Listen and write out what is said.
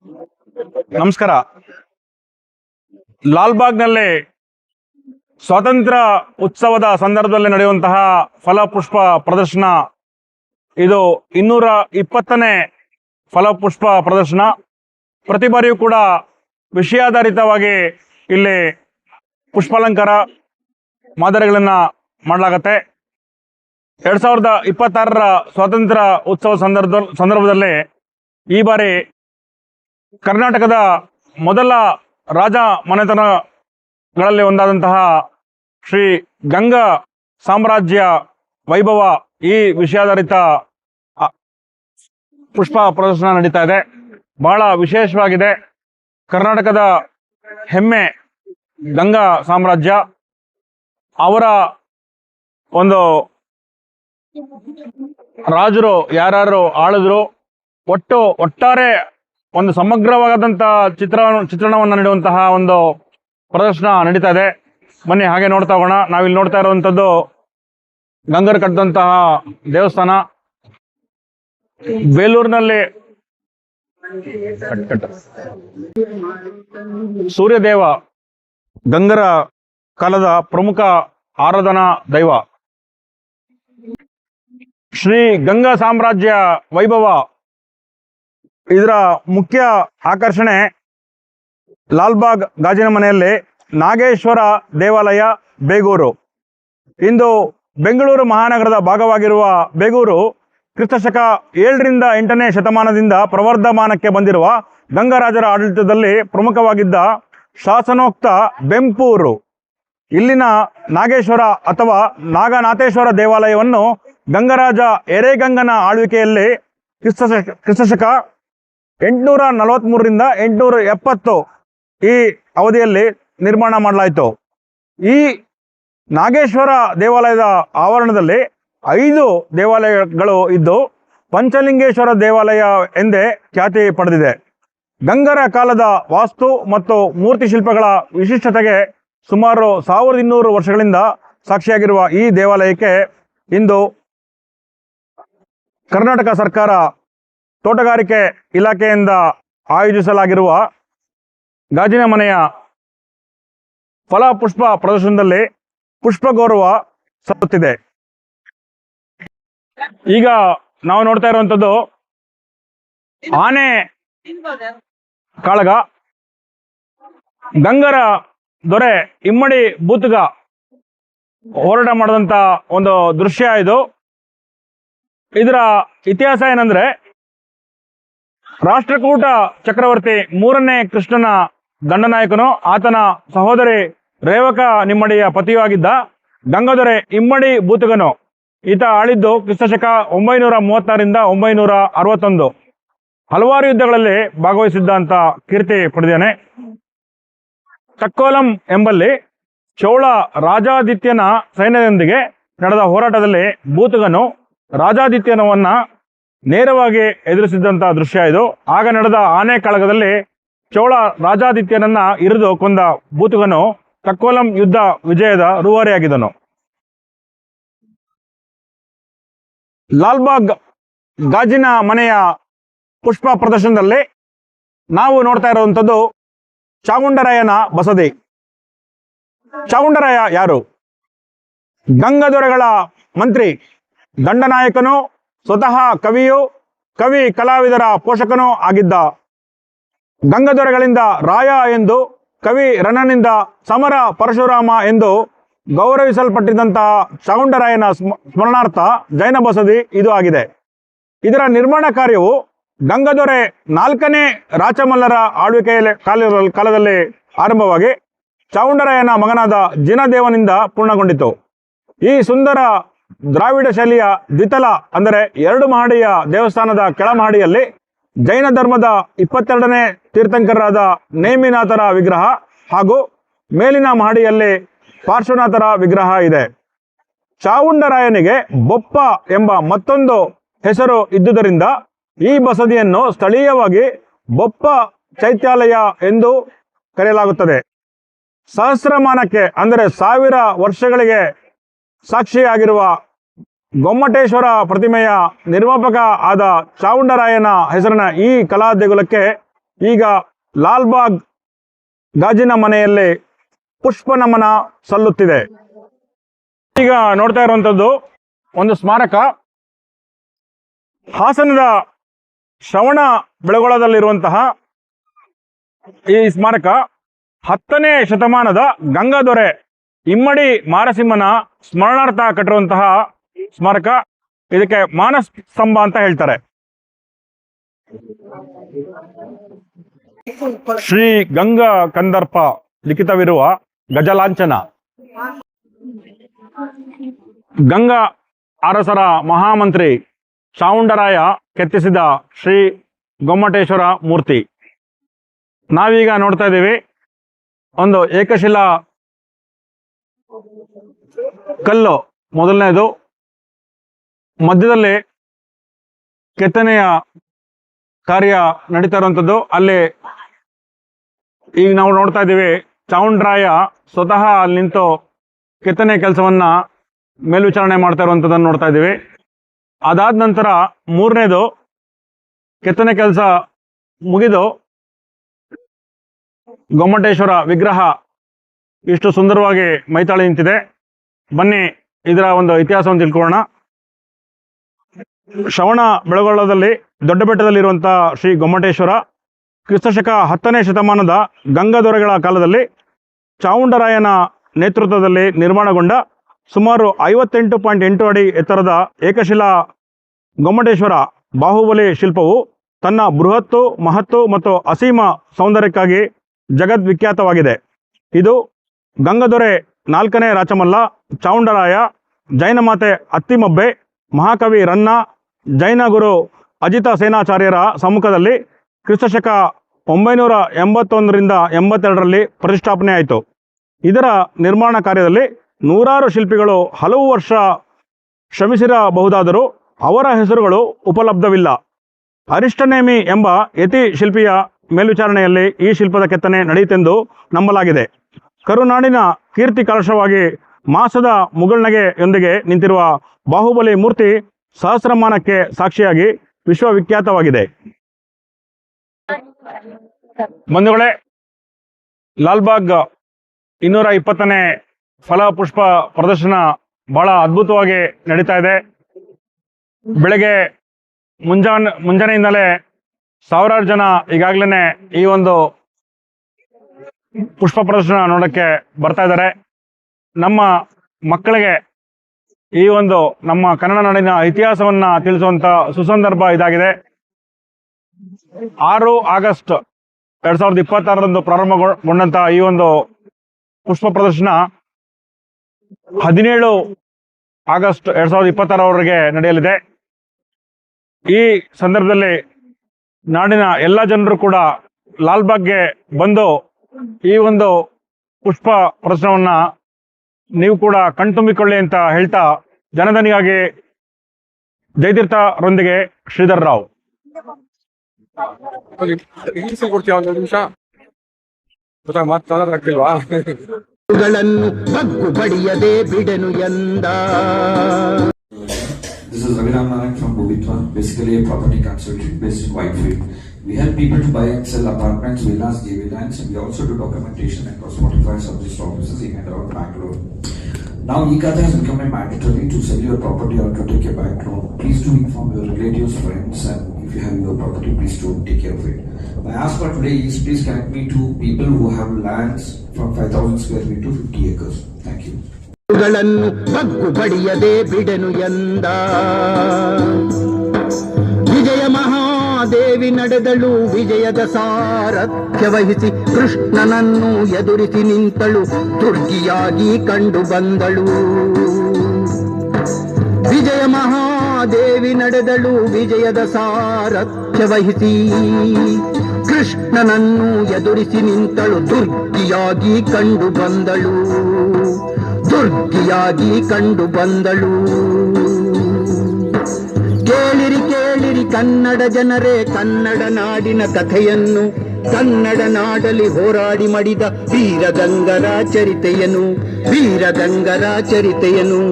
ನಮಸ್ಕಾರ. ಲಾಲ್ಬಾಗ್ನಲ್ಲಿ ಸ್ವಾತಂತ್ರ್ಯ ಉತ್ಸವದ ಸಂದರ್ಭದಲ್ಲಿ ನಡೆಯುವಂತಹ ಫಲಪುಷ್ಪ ಪ್ರದರ್ಶನ ಇದು 220ನೇ ಫಲಪುಷ್ಪ ಪ್ರದರ್ಶನ. ಪ್ರತಿ ಬಾರಿಯೂ ಕೂಡ ವಿಷಯಾಧಾರಿತವಾಗಿ ಇಲ್ಲಿ ಪುಷ್ಪಾಲಂಕಾರ ಮಾದರಿಗಳನ್ನು ಮಾಡಲಾಗತ್ತೆ. 2026ರ ಸ್ವಾತಂತ್ರ್ಯ ಉತ್ಸವ ಸಂದರ್ಭದಲ್ಲಿ ಈ ಬಾರಿ ಕರ್ನಾಟಕದ ಮೊದಲ ರಾಜ ಮನೆತನಗಳಲ್ಲಿ ಒಂದಾದಂತಹ ಶ್ರೀ ಗಂಗಾ ಸಾಮ್ರಾಜ್ಯ ವೈಭವ ಈ ವಿಷಯಾಧಾರಿತ ಪುಷ್ಪ ಪ್ರದರ್ಶನ ನಡೀತಾ ಇದೆ. ಬಹಳ ವಿಶೇಷವಾಗಿದೆ. ಕರ್ನಾಟಕದ ಹೆಮ್ಮೆ ಗಂಗಾ ಸಾಮ್ರಾಜ್ಯ, ಅವರ ಒಂದು ರಾಜರು ಯಾರ್ಯಾರು ಆಳಿದ್ರು, ಒಟ್ಟಾರೆ ಒಂದು ಸಮಗ್ರವಾದಂಥ ಚಿತ್ರಣವನ್ನು ನೀಡುವಂತಹ ಒಂದು ಪ್ರದರ್ಶನ ನಡೀತಾ ಇದೆ. ಬನ್ನಿ ಹಾಗೆ ನೋಡ್ತಾ ಹೋಗೋಣ. ನಾವಿಲ್ಲಿ ನೋಡ್ತಾ ಇರುವಂಥದ್ದು ಗಂಗರು ಕಟ್ಟಿದಂತಹ ದೇವಸ್ಥಾನ. ಬೇಲೂರಿನಲ್ಲಿ ಸೂರ್ಯದೇವ ಗಂಗರ ಕಾಲದ ಪ್ರಮುಖ ಆರಾಧನಾ ದೈವ. ಶ್ರೀ ಗಂಗಾ ಸಾಮ್ರಾಜ್ಯ ವೈಭವ ಇದರ ಮುಖ್ಯ ಆಕರ್ಷಣೆ ಲಾಲ್ಬಾಗ್ ಗಾಜಿನ ಮನೆಯಲ್ಲಿ ನಾಗೇಶ್ವರ ದೇವಾಲಯ ಬೇಗೂರು. ಇಂದು ಬೆಂಗಳೂರು ಮಹಾನಗರದ ಭಾಗವಾಗಿರುವ ಬೇಗೂರು ಕ್ರಿಸ್ತಶಕ 7ರಿಂದ 8ನೇ ಶತಮಾನದಿಂದ ಪ್ರವರ್ಧಮಾನಕ್ಕೆ ಬಂದಿರುವ ಗಂಗರಾಜರ ಆಡಳಿತದಲ್ಲಿ ಪ್ರಮುಖವಾಗಿದ್ದ ಶಾಸನೋಕ್ತ ಬೆಂಪೂರು. ಇಲ್ಲಿನ ನಾಗೇಶ್ವರ ಅಥವಾ ನಾಗನಾಥೇಶ್ವರ ದೇವಾಲಯವನ್ನು ಗಂಗರಾಜ ಎರೆಗಂಗನ ಆಳ್ವಿಕೆಯಲ್ಲಿ ಕ್ರಿಸ್ತಶಕ 843ರಿಂದ 870 ಈ ಅವಧಿಯಲ್ಲಿ ನಿರ್ಮಾಣ ಮಾಡಲಾಯಿತು. ಈ ನಾಗೇಶ್ವರ ದೇವಾಲಯದ ಆವರಣದಲ್ಲಿ 5 ದೇವಾಲಯಗಳು ಇದ್ದು ಪಂಚಲಿಂಗೇಶ್ವರ ದೇವಾಲಯ ಎಂದೇ ಖ್ಯಾತಿ ಪಡೆದಿದೆ. ಗಂಗರ ಕಾಲದ ವಾಸ್ತು ಮತ್ತು ಮೂರ್ತಿ ಶಿಲ್ಪಗಳ ವಿಶಿಷ್ಟತೆಗೆ ಸುಮಾರು 1200 ವರ್ಷಗಳಿಂದ ಸಾಕ್ಷಿಯಾಗಿರುವ ಈ ದೇವಾಲಯಕ್ಕೆ ಇಂದು ಕರ್ನಾಟಕ ಸರ್ಕಾರ ತೋಟಗಾರಿಕೆ ಇಲಾಖೆಯಿಂದ ಆಯೋಜಿಸಲಾಗಿರುವ ಗಾಜಿನ ಮನೆಯ ಫಲಪುಷ್ಪ ಪ್ರದರ್ಶನದಲ್ಲಿ ಪುಷ್ಪ ಗೌರವ ಸಲ್ಲುತ್ತಿದೆ. ಈಗ ನಾವು ನೋಡ್ತಾ ಇರುವಂಥದ್ದು ಆನೆ ಕಾಳಗ. ಗಂಗರ ದೊರೆ ಇಮ್ಮಡಿ ಬೂತುಗ ಹೋರಾಟ ಮಾಡಿದಂಥ ಒಂದು ದೃಶ್ಯ ಇದು. ಇದರ ಇತಿಹಾಸ ಏನಂದ್ರೆ, ರಾಷ್ಟ್ರಕೂಟ ಚಕ್ರವರ್ತಿ 3ನೇ ಕೃಷ್ಣನ ದಂಡನಾಯಕನು, ಆತನ ಸಹೋದರಿ ರೇವಕ ನಿಮ್ಮಡಿಯ ಪತಿಯೂ ಆಗಿದ್ದ ಗಂಗಾದೊರೆ ಇಮ್ಮಡಿ ಬೂತುಗನು. ಈತ ಆಳಿದ್ದು ಕ್ರಿಸ್ತಶಕ 936ರಿಂದ 961. ಹಲವಾರು ಯುದ್ಧಗಳಲ್ಲಿ ಭಾಗವಹಿಸಿದ್ದ ಅಂತ ಕೀರ್ತಿ ಪಡೆದಿದ್ದಾನೆ. ತಕ್ಕೋಲಂ ಎಂಬಲ್ಲಿ ಚೋಳ ರಾಜಾದಿತ್ಯನ ಸೈನ್ಯದೊಂದಿಗೆ ನಡೆದ ಹೋರಾಟದಲ್ಲಿ ಬೂತುಗನು ರಾಜಾದಿತ್ಯನವನ್ನ ನೇರವಾಗಿ ಎದುರಿಸಿದಂತಹ ದೃಶ್ಯ ಇದು. ಆಗ ನಡೆದ ಆನೆ ಕಾಳಗದಲ್ಲಿ ಚೋಳ ರಾಜಾದಿತ್ಯನನ್ನ ಇರಿದು ಕೊಂದ ಬೂತುಗನು ತಕ್ಕೋಲಂ ಯುದ್ಧ ವಿಜಯದ ರೂವಾರಿಯಾಗಿದ್ದನು. ಲಾಲ್ಬಾಗ್ ಗಾಜಿನ ಮನೆಯ ಪುಷ್ಪ ಪ್ರದರ್ಶನದಲ್ಲಿ ನಾವು ನೋಡ್ತಾ ಇರುವಂಥದ್ದು ಚಾಮುಂಡರಾಯನ ಬಸದಿ. ಚಾಮುಂಡರಾಯ ಯಾರು? ಗಂಗದೊರೆಗಳ ಮಂತ್ರಿ, ದಂಡನಾಯಕನು, ಸ್ವತಃ ಕವಿಯು, ಕವಿ ಕಲಾವಿದರ ಪೋಷಕನೂ ಆಗಿದ್ದ. ಗಂಗದೊರೆಗಳಿಂದ ರಾಯ ಎಂದು, ಕವಿ ರನ್ನನಿಂದ ಸಮರ ಪರಶುರಾಮ ಎಂದು ಗೌರವಿಸಲ್ಪಟ್ಟಿದ್ದಂತಹ ಚಾಮುಂಡರಾಯನ ಸ್ಮರಣಾರ್ಥ ಜೈನ ಬಸದಿ ಇದು ಆಗಿದೆ. ಇದರ ನಿರ್ಮಾಣ ಕಾರ್ಯವು ಗಂಗದೊರೆ 4ನೇ ರಾಚಮಲ್ಲರ ಆಳ್ವಿಕೆಯ ಕಾಲದಲ್ಲಿ ಆರಂಭವಾಗಿ ಚಾಮುಂಡರಾಯನ ಮಗನಾದ ಜಿನದೇವನಿಂದ ಪೂರ್ಣಗೊಂಡಿತು. ಈ ಸುಂದರ ದ್ರಾವಿಡ ಶೈಲಿಯ ದ್ವಿತಲ ಅಂದರೆ 2 ಮಹಡಿಯ ದೇವಸ್ಥಾನದ ಕೆಳಮಹಡಿಯಲ್ಲಿ ಜೈನ ಧರ್ಮದ 22ನೇ ತೀರ್ಥಂಕರರಾದ ನೇಮಿನಾಥರ ವಿಗ್ರಹ ಹಾಗೂ ಮೇಲಿನ ಮಹಡಿಯಲ್ಲಿ ಪಾರ್ಶ್ವನಾಥರ ವಿಗ್ರಹ ಇದೆ. ಚಾಮುಂಡರಾಯನಿಗೆ ಬೊಪ್ಪ ಎಂಬ ಮತ್ತೊಂದು ಹೆಸರು ಇದ್ದುದರಿಂದ ಈ ಬಸದಿಯನ್ನು ಸ್ಥಳೀಯವಾಗಿ ಬೊಪ್ಪ ಚೈತ್ಯಾಲಯ ಎಂದು ಕರೆಯಲಾಗುತ್ತದೆ. ಸಹಸ್ರಮಾನಕ್ಕೆ ಅಂದರೆ 1000 ವರ್ಷಗಳಿಗೆ ಸಾಕ್ಷಿಯಾಗಿರುವ ಗೊಮ್ಮಟೇಶ್ವರ ಪ್ರತಿಮೆಯ ನಿರ್ಮಾಪಕ ಆದ ಚಾಮುಂಡರಾಯನ ಹೆಸರಿನ ಈ ಕಲಾ ದೇಗುಲಕ್ಕೆ ಈಗ ಲಾಲ್ಬಾಗ್ ಗಾಜಿನ ಮನೆಯಲ್ಲಿ ಪುಷ್ಪ ನಮನ ಸಲ್ಲುತ್ತಿದೆ. ಈಗ ನೋಡ್ತಾ ಇರುವಂಥದ್ದು ಒಂದು ಸ್ಮಾರಕ. ಹಾಸನದ ಶ್ರವಣ ಬೆಳಗೊಳದಲ್ಲಿರುವಂತಹ ಈ ಸ್ಮಾರಕ 10ನೇ ಶತಮಾನದ ಗಂಗಾದೊರೆ ಇಮ್ಮಡಿ ಮಾರಸಿಂಹನ ಸ್ಮರಣಾರ್ಥ ಕಟ್ಟಿರುವಂತಹ ಸ್ಮಾರಕ. ಇದಕ್ಕೆ ಮಾನಸ ಸ್ತಂಭ ಅಂತ ಹೇಳ್ತಾರೆ. ಶ್ರೀ ಗಂಗಾ ಕಂದರ್ಪ ಲಿಖಿತವಿರುವ ಗಜಲಾಂಛನ. ಗಂಗಾ ಅರಸರ ಮಹಾಮಂತ್ರಿ ಚಾವುಂಡರಾಯ ಕೆತ್ತಿಸಿದ ಶ್ರೀ ಗೊಮ್ಮಟೇಶ್ವರ ಮೂರ್ತಿ. ನಾವೀಗ ನೋಡ್ತಾ ಇದ್ದೀವಿ ಒಂದು ಏಕಶಿಲಾ ಕಲ್ಲು ಮೊದಲನೇದು, ಮಧ್ಯದಲ್ಲಿ ಕೆತ್ತನೆಯ ಕಾರ್ಯ ನಡೀತಾ ಇರುವಂಥದ್ದು. ಅಲ್ಲಿ ಈಗ ನಾವು ನೋಡ್ತಾ ಇದ್ದೀವಿ ಚಾವುಂಡರಾಯ ಸ್ವತಃ ಅಲ್ಲಿ ನಿಂತು ಕೆತ್ತನೆ ಕೆಲಸವನ್ನ ಮೇಲ್ವಿಚಾರಣೆ ಮಾಡ್ತಾ ಇರುವಂಥದ್ದನ್ನು ನೋಡ್ತಾ ಇದ್ದೀವಿ. ಅದಾದ ನಂತರ ಮೂರನೇದು ಕೆತ್ತನೆ ಕೆಲಸ ಮುಗಿದು ಗೊಮ್ಮಟೇಶ್ವರ ವಿಗ್ರಹ ಇಷ್ಟು ಸುಂದರವಾಗಿ ಮೈತಾಳಿ ನಿಂತಿದೆ. ಬನ್ನಿ ಇದರ ಒಂದು ಇತಿಹಾಸವನ್ನು ತಿಳ್ಕೊಳ್ಳೋಣ. ಶ್ರವಣ ಬೆಳಗೊಳದಲ್ಲಿ ದೊಡ್ಡ ಬೆಟ್ಟದಲ್ಲಿರುವಂತಹ ಶ್ರೀ ಗೊಮ್ಮಟೇಶ್ವರ ಕ್ರಿಸ್ತಶಕ 10ನೇ ಶತಮಾನದ ಗಂಗಾದೊರೆಗಳ ಕಾಲದಲ್ಲಿ ಚಾವುಂಡರಾಯನ ನೇತೃತ್ವದಲ್ಲಿ ನಿರ್ಮಾಣಗೊಂಡ ಸುಮಾರು 58.8 ಅಡಿ ಎತ್ತರದ ಏಕಶಿಲಾ ಗೊಮ್ಮಟೇಶ್ವರ ಬಾಹುಬಲಿ ಶಿಲ್ಪವು ತನ್ನ ಬೃಹತ್ತು, ಮಹತ್ತು ಮತ್ತು ಅಸೀಮ ಸೌಂದರ್ಯಕ್ಕಾಗಿ ಜಗದ್ವಿಖ್ಯಾತವಾಗಿದೆ. ಇದು ಗಂಗಾದೊರೆ 4ನೇ ರಾಚಮಲ್ಲ, ಚಾವುಂಡರಾಯ, ಜೈನ ಮಾತೆ ಅತ್ತಿಮಬ್ಬೆ, ಮಹಾಕವಿ ರನ್ನ, ಜೈನ ಗುರು ಅಜಿತ ಸೇನಾಚಾರ್ಯರ ಸಮ್ಮುಖದಲ್ಲಿ ಕ್ರಿಸ್ತಶಕ 981ರಿಂದ 82ರಲ್ಲಿ ಪ್ರತಿಷ್ಠಾಪನೆ ಆಯಿತು. ಇದರ ನಿರ್ಮಾಣ ಕಾರ್ಯದಲ್ಲಿ ನೂರಾರು ಶಿಲ್ಪಿಗಳು ಹಲವು ವರ್ಷ ಶ್ರಮಿಸಿರಬಹುದಾದರೂ ಅವರ ಹೆಸರುಗಳು ಉಪಲಬ್ಧವಿಲ್ಲ. ಅರಿಷ್ಟನೇಮಿ ಎಂಬ ಯತಿ ಶಿಲ್ಪಿಯ ಮೇಲ್ವಿಚಾರಣೆಯಲ್ಲಿ ಈ ಶಿಲ್ಪದ ಕೆತ್ತನೆ ನಡೆಯಿತೆಂದು ನಂಬಲಾಗಿದೆ. ಕರುನಾಡಿನ ಕೀರ್ತಿ ಕಲಶವಾಗಿ ಮಾಸದ ಮುಗುಳ್ನಗೆಯೊಂದಿಗೆ ನಿಂತಿರುವ ಬಾಹುಬಲಿ ಮೂರ್ತಿ ಸಹಸ್ರಮಾನಕ್ಕೆ ಸಾಕ್ಷಿಯಾಗಿ ವಿಶ್ವವಿಖ್ಯಾತವಾಗಿದೆ. ಬಂಧುಗಳೇ, ಲಾಲ್ಬಾಗ್ 220ನೇ ಫಲ ಪುಷ್ಪ ಪ್ರದರ್ಶನ ಬಹಳ ಅದ್ಭುತವಾಗಿ ನಡೀತಾ ಇದೆ. ಬೆಳಗ್ಗೆ ಮುಂಜಾನೆಯಿಂದಲೇ ಸಾವಿರಾರು ಜನ ಈಗಾಗಲೇ ಈ ಒಂದು ಪುಷ್ಪ ಪ್ರದರ್ಶನ ನೋಡೋಕ್ಕೆ ಬರ್ತಾ ಇದ್ದಾರೆ. ನಮ್ಮ ಮಕ್ಕಳಿಗೆ ಈ ಒಂದು ನಮ್ಮ ಕನ್ನಡ ನಾಡಿನ ಇತಿಹಾಸವನ್ನ ತಿಳಿಸುವಂತ ಸುಸಂದರ್ಭ ಇದಾಗಿದೆ. 6 ಆಗಸ್ಟ್ 2026ರಂದು ಪ್ರಾರಂಭಗೊಂಡಂತಹ ಈ ಒಂದು ಪುಷ್ಪ ಪ್ರದರ್ಶನ 17 ಆಗಸ್ಟ್ 2026ರವರೆಗೆ ನಡೆಯಲಿದೆ. ಈ ಸಂದರ್ಭದಲ್ಲಿ ನಾಡಿನ ಎಲ್ಲ ಜನರು ಕೂಡ ಲಾಲ್ಬಾಗ್ಗೆ ಬಂದು ಈ ಒಂದು ಪುಷ್ಪ ಪ್ರದರ್ಶನವನ್ನ ನೀವು ಕೂಡ ಕಣ್ತುಂಬಿಕೊಳ್ಳಿ ಅಂತ ಹೇಳ್ತಾ, ಜನಧನಿಗಾಗಿ ಜಯತೀರ್ಥರೊಂದಿಗೆ Sridhar Rao. This is Raviram Nayak from Bobitwa, basically a property consultant based in Whitefield. We help people to buy and sell apartments, villas, JV lands, and we also do documentation across 45 sub-list offices in and around Bangalore. Now, e-Khata has become a mandatory to sell your property or to take a bank loan. Please do inform your relatives, friends, and if you have your property, please do take care of it. My ask for today is please connect me to people who have lands from 5,000 square feet to 50 acres. Thank you. ಗಳನ್ನು ಬಗ್ಗು ಬಡಿಯದೆ ಬಿಡೆನು ಎಂದ ವಿಜಯ ಮಹಾದೇವಿ ನಡೆದಳು, ವಿಜಯದ ಸಾರಥ್ಯ ವಹಿಸಿ ಕೃಷ್ಣನನ್ನು ಎದುರಿಸಿ ನಿಂತಳು, ದುರ್ಗಿಯಾಗಿ ಕಂಡು ಬಂದಳು. ವಿಜಯ ಮಹಾದೇವಿ ನಡೆದಳು, ವಿಜಯದ ಸಾರಥ್ಯ ವಹಿಸಿ ಕೃಷ್ಣನನ್ನು ಎದುರಿಸಿ ನಿಂತಳು, ದುರ್ಗಿಯಾಗಿ ಕಂಡು ಬಂದಳು, ದುರ್ಗಿಯಾಗಿ ಕಂಡು ಬಂದಳು. ಕೇಳಿರಿ ಕೇಳಿರಿ ಕನ್ನಡ ಜನರೇ, ಕನ್ನಡ ನಾಡಿನ ಕಥೆಯನ್ನು, ಕನ್ನಡ ನಾಡಲಿ ಹೋರಾಡಿ ಮಡಿದ ವೀರಗಂಗರ ಚರಿತೆಯನು, ವೀರಗಂಗರ ಚರಿತೆಯನು.